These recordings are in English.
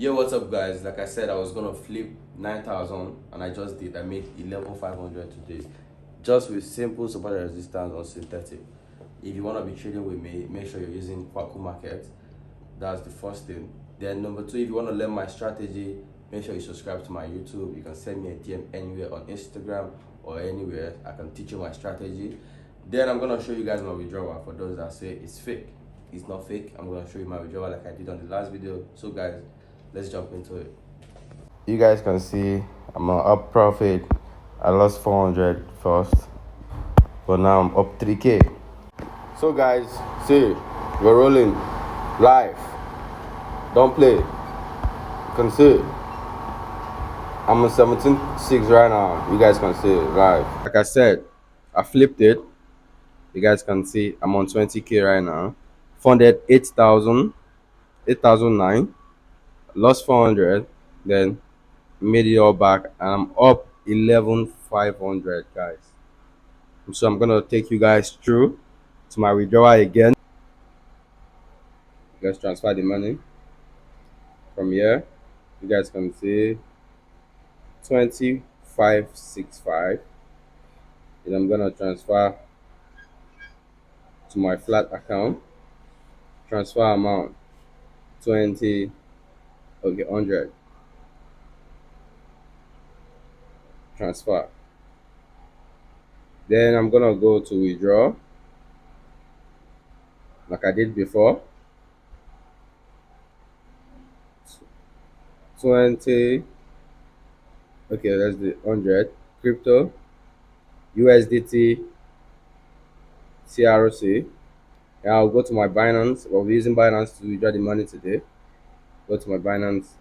Yo, what's up, guys? Like I said, I was gonna flip 9,000 and I just did. I made 11,500 today just with simple support and resistance on synthetic. If you want to be trading with me, make sure you're using Kwaku Market. That's the first thing. Then, number two, if you want to learn my strategy, make sure you subscribe to my YouTube. You can send me a DM anywhere on Instagram or anywhere. I can teach you my strategy. Then, I'm gonna show you guys my withdrawal for those that say it's fake. It's not fake. I'm gonna show you my withdrawal like I did on the last video. So, guys, let's jump into it. You guys can see I'm on up profit. I lost 400 first, but now I'm up 3k. So guys, see, we're rolling live. Don't play. You can see I'm on 17.6 right now. You guys can see it live. Like I said, I flipped it. You guys can see I'm on 20k right now. Funded 8,000, 8,009. Lost 400. Then made it all back, and I'm up 11,500, guys. So I'm gonna take you guys through to my withdrawal again. You guys transfer the money from here. You guys can see 2565. Then I'm gonna transfer to my flat account. Transfer amount 20, okay, 100. Transfer. Then I'm gonna go to withdraw like I did before. 20, okay, that's the 100. Crypto, USDT, CRC. And I'll go to my Binance. I'll be using Binance to withdraw the money today. Go to my Binance.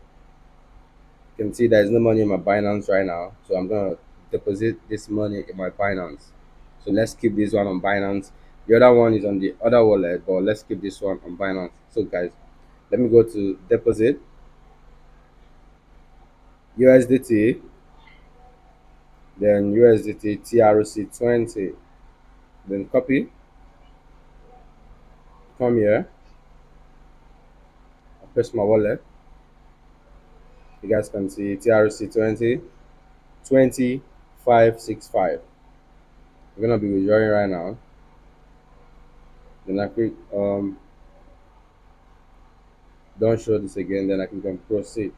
You can see there's no money in my Binance right now. So I'm going to deposit this money in my Binance. So let's keep this one on Binance. The other one is on the other wallet, but let's keep this one on Binance. So guys, let me go to deposit. USDT. Then USDT TRC20. Then copy. Come here. I press my wallet. You guys can see TRC20 2565. We're gonna be withdrawing right now. Then I click don't show this again, then I can proceed.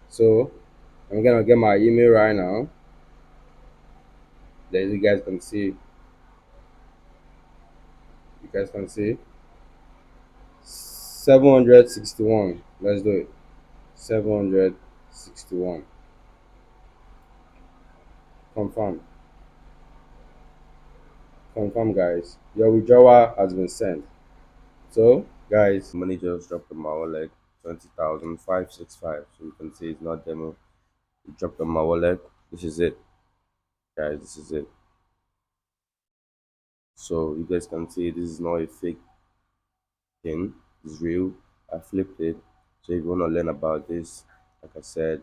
So I'm gonna get my email right now. Then you guys can see. You guys can see 761. Let's do it. 761. Confirm. Confirm, guys. Your withdrawal has been sent. So guys, money just dropped on my wallet, 20,565. So you can see it's not demo. It dropped on my wallet. This is it, guys. This is it. So you guys can see this is not a fake thing. It's real. I flipped it. So if you want to learn about this, like I said,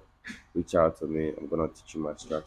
reach out to me. I'm gonna teach you my strategy.